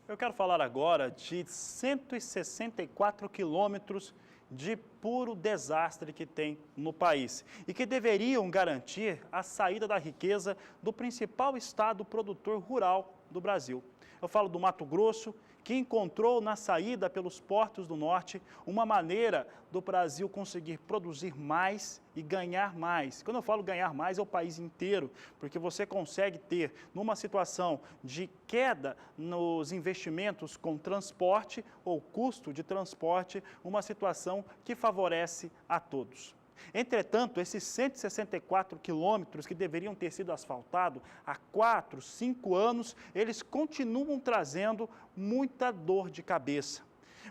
Eu quero falar agora de 164 quilômetros de puro desastre que tem no país e que deveriam garantir a saída da riqueza do principal estado produtor rural do Brasil. Eu falo do Mato Grosso, que encontrou na saída pelos portos do norte uma maneira do Brasil conseguir produzir mais e ganhar mais. Quando eu falo ganhar mais, é o país inteiro, porque você consegue ter, numa situação de queda nos investimentos com transporte ou custo de transporte, uma situação que favorece a todos. Entretanto, esses 164 quilômetros que deveriam ter sido asfaltados há 4, 5 anos, eles continuam trazendo muita dor de cabeça.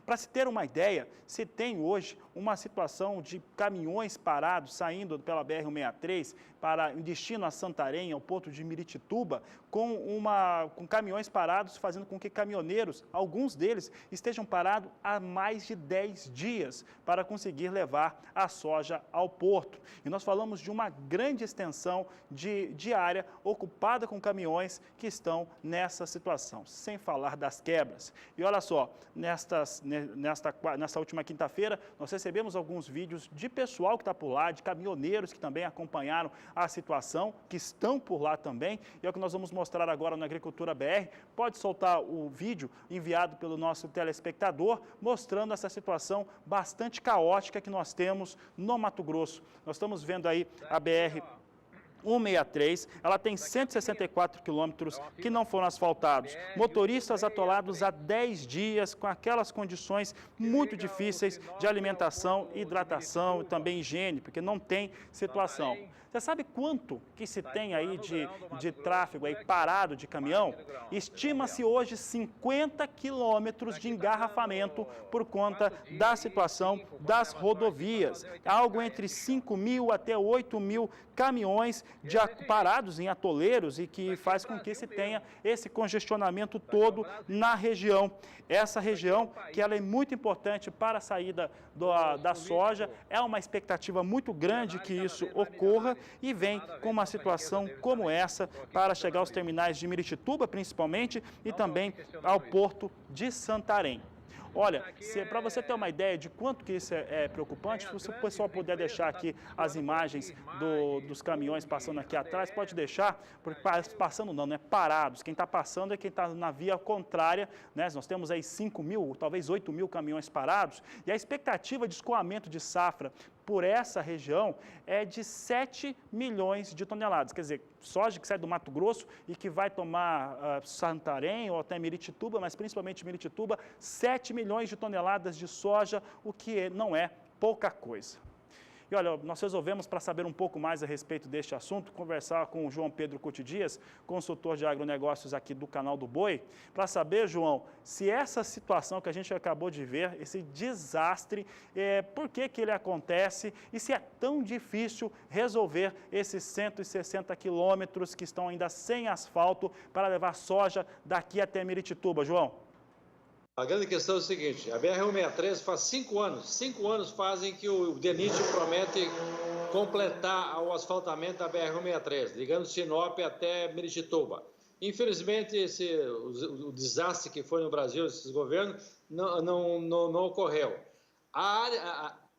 Para se ter uma ideia, se tem hoje uma situação de caminhões parados saindo pela BR-163 para em destino a Santarém, ao porto de Miritituba, com caminhões parados, fazendo com que caminhoneiros, alguns deles, estejam parados há mais de 10 dias para conseguir levar a soja ao porto. E nós falamos de uma grande extensão de área ocupada com caminhões que estão nessa situação, sem falar das quebras. E olha só, nesta última quinta-feira, nós recebemos alguns vídeos de pessoal que está por lá, de caminhoneiros que também acompanharam a situação, que estão por lá também, e é o que nós vamos mostrar agora no Agricultura BR. Pode soltar o vídeo enviado pelo nosso telespectador, mostrando essa situação bastante caótica que nós temos no Mato Grosso. Nós estamos vendo aí a BR 163, ela tem 164 quilômetros que não foram asfaltados. Motoristas atolados há 10 dias com aquelas condições muito difíceis de alimentação, hidratação e também higiene, porque não tem situação. Você sabe quanto que se tem aí de tráfego aí parado de caminhão? Estima-se hoje 50 quilômetros de engarrafamento por conta da situação das rodovias. Algo entre 5 mil até 8 mil caminhões parados em atoleiros e que faz com que se tenha esse congestionamento todo na região. Essa região, que ela é muito importante para a saída da soja, é uma expectativa muito grande que isso ocorra e vem com uma situação como essa para chegar aos terminais de Miritituba, principalmente, e também ao porto de Santarém. Olha, para você ter uma ideia de quanto que isso é preocupante, se o pessoal puder deixar aqui as imagens dos caminhões passando aqui atrás, pode deixar, porque passando não, né? Parados. Quem está passando é quem está na via contrária, né? Nós temos aí 5 mil, talvez 8 mil caminhões parados, e a expectativa de escoamento de safra por essa região é de 7 milhões de toneladas. Quer dizer, soja que sai do Mato Grosso e que vai tomar Santarém ou até Miritituba, mas principalmente Miritituba, 7 milhões de toneladas de soja, o que não é pouca coisa. E olha, nós resolvemos, para saber um pouco mais a respeito deste assunto, conversar com o João Pedro Couto Dias, consultor de agronegócios aqui do Canal do Boi, para saber, João, se essa situação que a gente acabou de ver, esse desastre, por que ele acontece e se é tão difícil resolver esses 160 quilômetros que estão ainda sem asfalto para levar soja daqui até Miritituba, João? A grande questão é o seguinte, a BR-163 faz 5 anos fazem que o DENIT promete completar o asfaltamento da BR-163, ligando Sinop até Miritituba. Infelizmente, o desastre que foi no Brasil, esses governos, não ocorreu.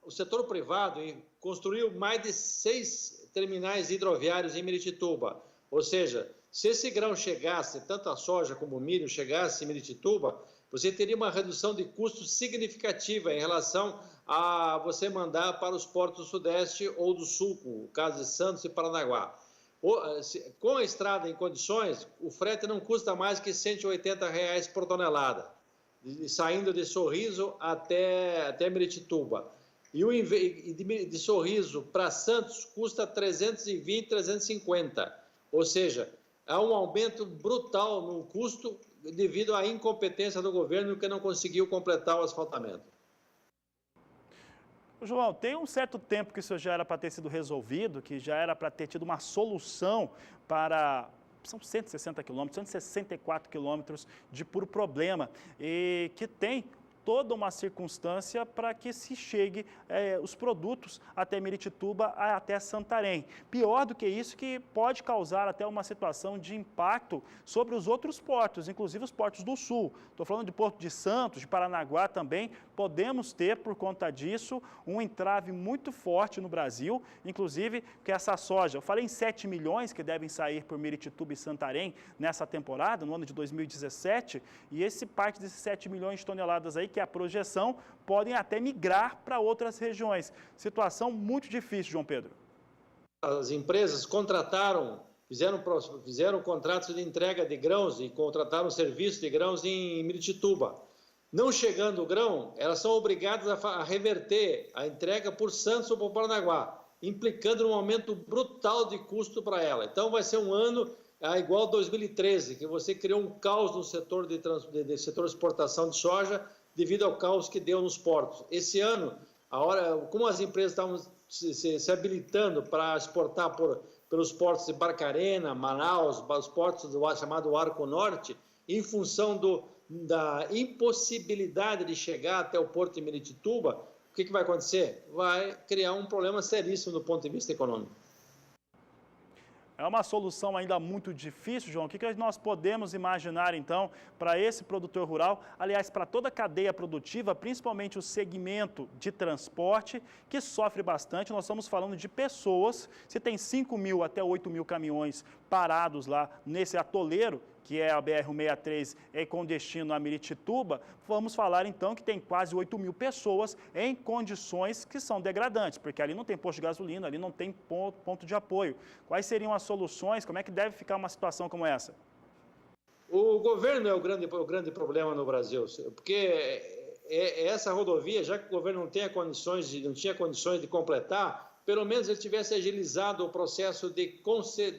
O setor privado construiu mais de 6 terminais hidroviários em Miritituba, ou seja, se esse grão chegasse, tanto a soja como o milho chegasse em Miritituba, você teria uma redução de custo significativa em relação a você mandar para os portos do Sudeste ou do Sul, o caso de Santos e Paranaguá. Com a estrada em condições, o frete não custa mais que R$ 180 por tonelada, saindo de Sorriso até Miritituba. E de Sorriso para Santos custa 320, 350, ou seja, há um aumento brutal no custo devido à incompetência do governo que não conseguiu completar o asfaltamento. João, tem um certo tempo que isso já era para ter sido resolvido, que já era para ter tido uma solução para... São 160 quilômetros, 164 quilômetros de puro problema, e que tem toda uma circunstância para que se chegue os produtos até Miritituba, até Santarém. Pior do que isso, que pode causar até uma situação de impacto sobre os outros portos, inclusive os portos do Sul. Estou falando de Porto de Santos, de Paranaguá também. Podemos ter, por conta disso, um entrave muito forte no Brasil, inclusive que essa soja, eu falei em 7 milhões que devem sair por Miritituba e Santarém nessa temporada, no ano de 2017, e parte desses 7 milhões de toneladas aí, que é a projeção, podem até migrar para outras regiões. Situação muito difícil, João Pedro. As empresas contrataram, fizeram contratos de entrega de grãos e contrataram serviço de grãos em Miritituba. Não chegando o grão, elas são obrigadas a reverter a entrega por Santos ou por Paranaguá, implicando num aumento brutal de custo para ela. Então vai ser um ano igual a 2013, que você criou um caos no setor setor de exportação de soja devido ao caos que deu nos portos. Esse ano, como as empresas estavam se habilitando para exportar pelos portos de Barcarena, Manaus, os portos do chamado Arco Norte, em função da impossibilidade de chegar até o porto de Miritituba, o que vai acontecer? Vai criar um problema seríssimo do ponto de vista econômico. É uma solução ainda muito difícil, João. O que nós podemos imaginar, então, para esse produtor rural, aliás, para toda a cadeia produtiva, principalmente o segmento de transporte, que sofre bastante. Nós estamos falando de pessoas, se tem 5 mil até 8 mil caminhões parados lá nesse atoleiro, que é a BR-163 com destino a Miritituba, vamos falar então que tem quase 8 mil pessoas em condições que são degradantes, porque ali não tem posto de gasolina, ali não tem ponto de apoio. Quais seriam as soluções? Como é que deve ficar uma situação como essa? O governo é o grande problema no Brasil, porque essa rodovia, já que o governo não tinha condições de completar, pelo menos ele tivesse agilizado o processo de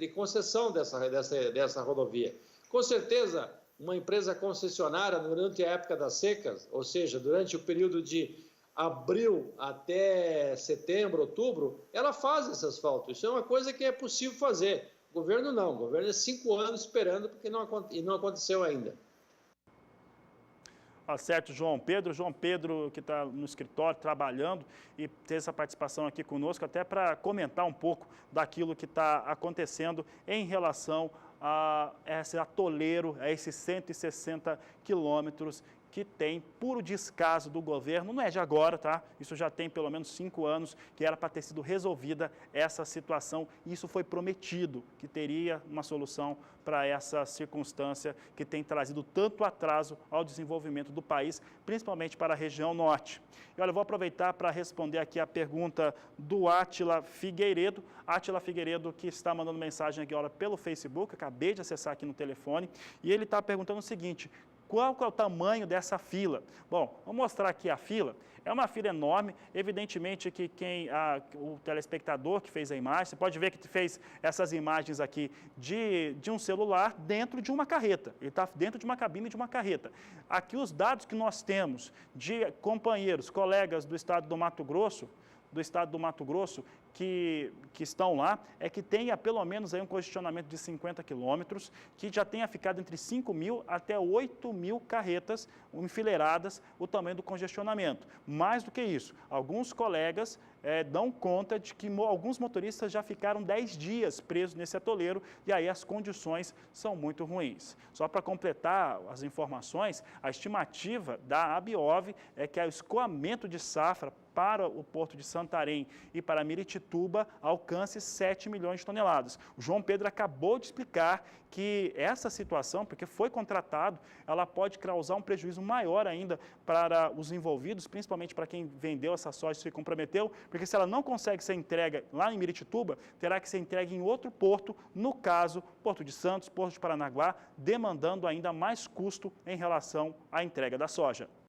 concessão dessa rodovia. Com certeza, uma empresa concessionária, durante a época das secas, ou seja, durante o período de abril até setembro, outubro, ela faz esse asfalto. Isso é uma coisa que é possível fazer. O governo não. O governo é 5 anos esperando porque não aconteceu ainda. Certo, João Pedro que está no escritório trabalhando e ter essa participação aqui conosco, até para comentar um pouco daquilo que está acontecendo em relação a esse atoleiro, a esses 160 quilômetros que tem puro descaso do governo, não é de agora, tá? Isso já tem pelo menos 5 anos que era para ter sido resolvida essa situação e isso foi prometido, que teria uma solução para essa circunstância que tem trazido tanto atraso ao desenvolvimento do país, principalmente para a região norte. E olha, eu vou aproveitar para responder aqui a pergunta do Átila Figueiredo. Átila Figueiredo, que está mandando mensagem aqui agora pelo Facebook, acabei de acessar aqui no telefone, e ele está perguntando o seguinte: qual é o tamanho dessa fila? Bom, vou mostrar aqui a fila. É uma fila enorme, evidentemente que o telespectador que fez a imagem, você pode ver que fez essas imagens aqui de um celular dentro de uma carreta. Ele está dentro de uma cabine de uma carreta. Aqui os dados que nós temos de companheiros, colegas do estado do Mato Grosso, que estão lá, é que tenha pelo menos aí um congestionamento de 50 quilômetros, que já tenha ficado entre 5 mil até 8 mil carretas enfileiradas o tamanho do congestionamento. Mais do que isso, alguns colegas dão conta de que alguns motoristas já ficaram 10 dias presos nesse atoleiro e aí as condições são muito ruins. Só para completar as informações, a estimativa da Abiov é que o escoamento de safra para o porto de Santarém e para Miritituba alcance 7 milhões de toneladas. O João Pedro acabou de explicar que essa situação, porque foi contratado, ela pode causar um prejuízo maior ainda para os envolvidos, principalmente para quem vendeu essa soja e se comprometeu, porque se ela não consegue ser entregue lá em Miritituba, terá que ser entregue em outro porto, no caso, Porto de Santos, Porto de Paranaguá, demandando ainda mais custo em relação à entrega da soja.